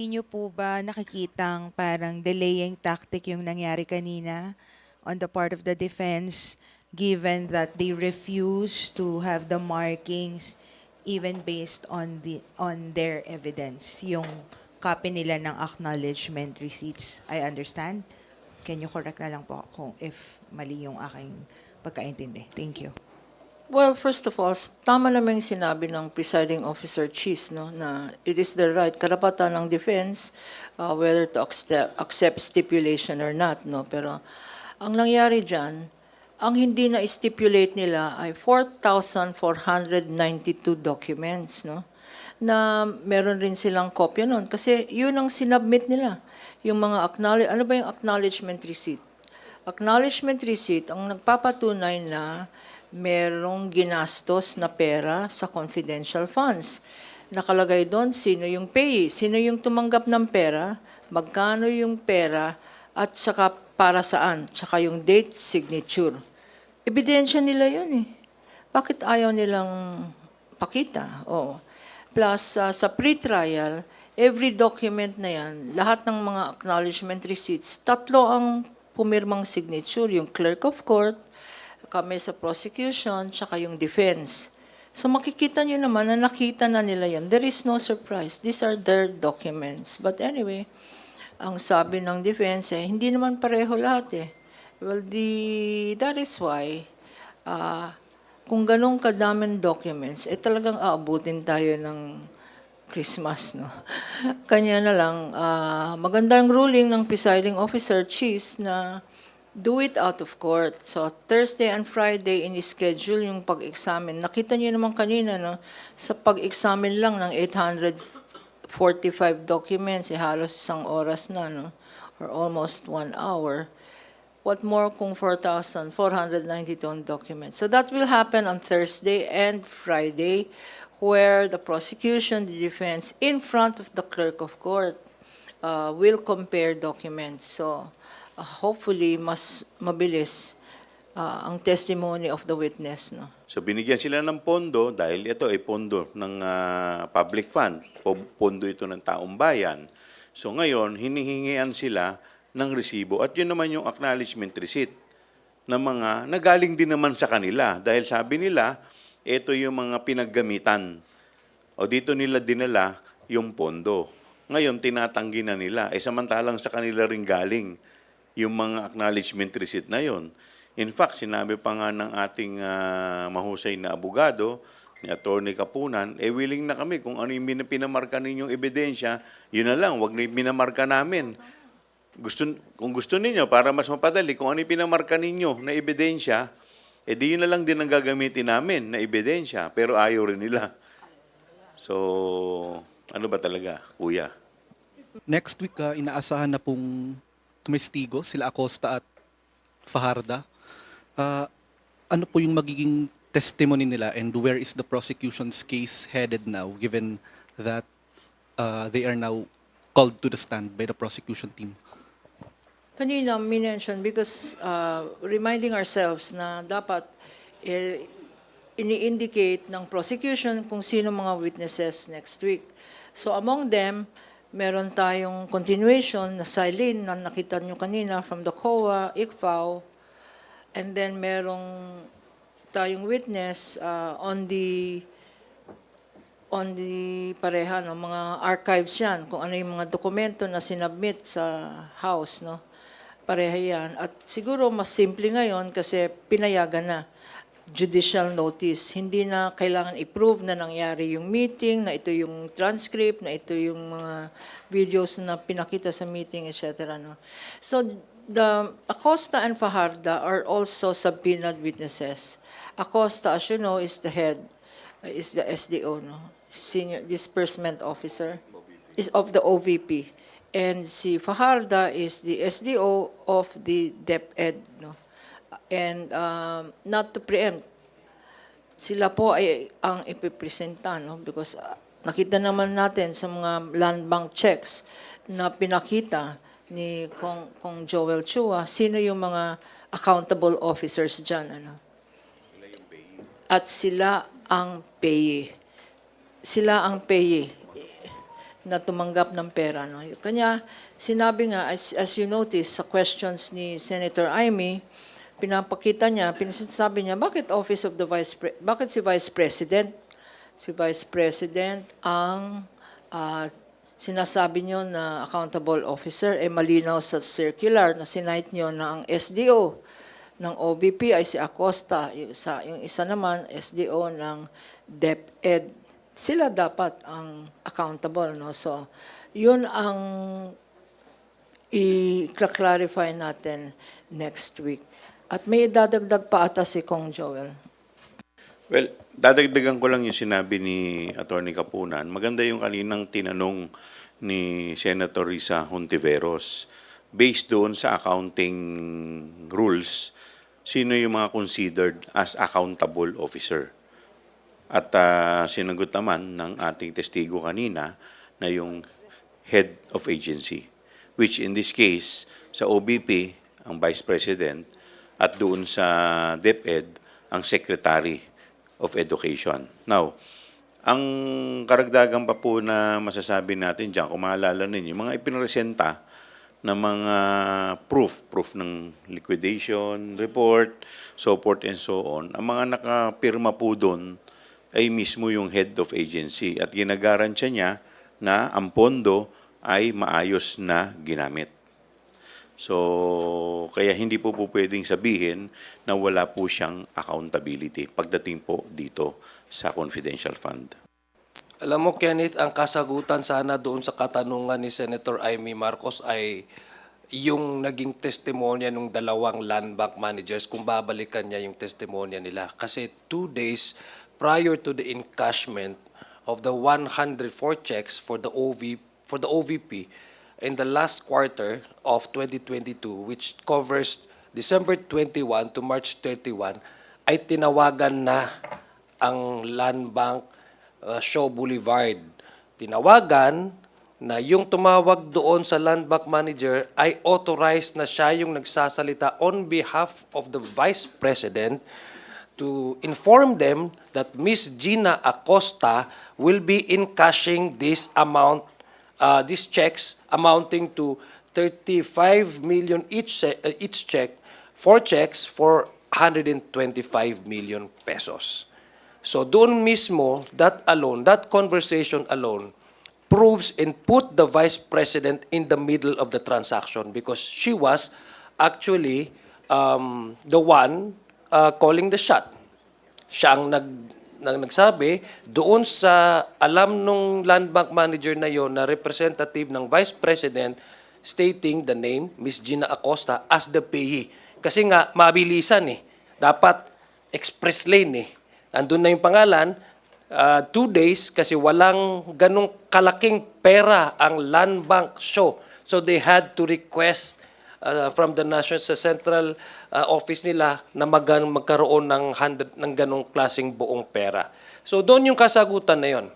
Niyo po ba nakikitang parang delaying tactic yung nangyari kanina on the part of the defense given that they refuse to have the markings even based on their evidence, yung copy nila ng acknowledgement receipts? I understand. Can you correct na lang po kung if mali yung aking pagkaintindi? Thank you. Well, first of all, tama naman yung sinabi ng presiding officer Cheese, no, na it is the right, karapatan ng defense, whether to accept stipulation or not, no. Pero ang nangyari dyan, ang hindi na stipulate nila ay 4,492 documents, no, na meron rin silang kopya nun. Kasi yun ang sinubmit nila. Yung mga ano ba yung acknowledgement receipt? Acknowledgement receipt ang nagpapatunay na merong ginastos na pera sa confidential funds. Nakalagay doon sino yung payee, sino yung tumanggap ng pera, magkano yung pera, at saka para saan, saka yung date, signature. Ebidensya nila yun eh. Bakit ayaw nilang pakita? Oh. Plus, sa pre-trial, every document na yan, lahat ng mga acknowledgement receipts, tatlo ang pumirmang signature, yung clerk of court, kami sa prosecution, tsaka yung defense. So makikita nyo naman na nakita na nila yan. There is no surprise. These are their documents. But anyway, ang sabi ng defense, hindi naman pareho lahat eh. Well, that is why, kung ganun kadaming documents, talagang aabutin tayo ng Christmas, no? Kanya na lang, magandang ruling ng presiding officer, Cheese, na do it out of court. So, Thursday and Friday, in-schedule yung pag-examine. Nakita niyo naman kanina, no? Sa pag-examine lang ng 845 documents, halos isang oras na, no? Or almost 1 hour. What more kung 4,492 documents? So that will happen on Thursday and Friday, where the prosecution, the defense, in front of the clerk of court, will compare documents. So, hopefully, mas mabilis ang testimony of the witness. No? So binigyan sila ng pondo dahil ito ay pondo ng public fund. Pondo ito ng taong bayan. So ngayon, hinihingian sila ng resibo. At yun naman yung acknowledgement receipt na mga nagaling din naman sa kanila. Dahil sabi nila, ito yung mga pinaggamitan. O dito nila dinala yung pondo. Ngayon, tinatanggi na nila. Samantalang sa kanila ring galing yung mga acknowledgement receipt na yon. In fact, sinabi pa nga ng ating mahusay na abogado, ni Attorney Kapunan, willing na kami kung ano yung pinamarka ninyong ebidensya, yun na lang, wag na yung pinamarka namin. Kung gusto ninyo, para mas mapadali, kung ano yung pinamarka ninyo na ebidensya, di yun na lang din ang gagamitin namin na ebidensya, pero ayaw rin nila. So, ano ba talaga, kuya? Next week, inaasahan na pong tumestigo sila Acosta at Fajarda. Ano po yung magiging testimony nila and where is the prosecution's case headed now given that they are now called to the stand by the prosecution team? Kanina, minention because reminding ourselves na dapat ini-indicate ng prosecution kung sino mga witnesses next week. So among them, meron tayong continuation na Silene na nakita nyo kanina from the COA, ICFAO, and then merong tayong witness on the pareha, no, mga archives yan, kung ano yung mga dokumento na sinubmit sa House, no, pareha yan. At siguro mas simple ngayon kasi pinayagan na judicial notice. Hindi na kailangan i-prove na nangyari yung meeting, na ito yung transcript, na ito yung mga videos na pinakita sa meeting, etc. No? So, the Acosta and Fajarda are also subpoenaed witnesses. Acosta, as you know, is the head, is the SDO, no? Senior Disbursement Officer, is of the OVP. And si Fajarda is the SDO of the DepEd, no? And not to preempt, sila po ay ang ipipresenta, no? Because nakita naman natin sa mga land bank checks na pinakita ni Kong Joel Chua, sino yung mga accountable officers dyan, ano? At sila ang payee. Sila ang payee. na tumanggap ng pera. No? Kanya, sinabi nga, as you notice sa questions ni Senator Amy, pinapakita niya, pinasabi niya, bakit si Vice President? Si Vice President ang sinasabi niyo na accountable officer, malinaw sa circular na sinight niyo na ang SDO ng OVP ay si Acosta, yung isa naman, SDO ng DepEd. Sila dapat ang accountable, no? So, yun ang i-clarify natin next week. At may dadagdag pa ata si Kong Joel. Well, dadagdagan ko lang yung sinabi ni Attorney Kapunan. Maganda yung kaninang tinanong ni Senator Risa Hontiveros. Based doon sa accounting rules, sino yung mga considered as accountable officer? At sinagot naman ng ating testigo kanina na yung head of agency, which in this case, sa OBP, ang Vice President, at doon sa DepEd, ang Secretary of Education. Now, ang karagdagan pa po na masasabi natin dyan, kung maalala ninyo, mga ipinresenta na mga proof ng liquidation report, so forth and so on, ang mga nakapirma po doon ay mismo yung head of agency at ginagarantiya niya na ang pondo ay maayos na ginamit. So, kaya hindi po pwedeng sabihin na wala po siyang accountability pagdating po dito sa confidential fund. Alam mo, Kenneth, ang kasagutan sana doon sa katanungan ni Senator Amy Marcos ay yung naging testimonya ng dalawang land bank managers kung babalikan niya yung testimonya nila. Kasi 2 days prior to the encashment of the 104 checks for the OVP in the last quarter of 2022, which covers December 21 to March 31, ay tinawagan na ang Land Bank Shaw Boulevard. Tinawagan na yung tumawag doon sa Land Bank Manager ay authorized na siya yung nagsasalita on behalf of the Vice President to inform them that Ms. Gina Acosta will be encashing this amount, these checks amounting to 35 million each check, 4 checks for 125 million pesos. So doon mismo, that conversation alone, proves and put the Vice President in the middle of the transaction because she was actually the one calling the shot. Siya ang nagsabi doon sa alam nung land bank manager na yon na representative ng Vice President stating the name Ms. Gina Acosta as the payee. Kasi nga, mabilisan eh. Dapat express lane eh. Andun na yung pangalan, 2 days kasi walang ganong kalaking pera ang land bank show. So they had to request from the national sa central office nila na magkaroon ng ganong klaseng buong pera. So doon yung kasagutan na yon.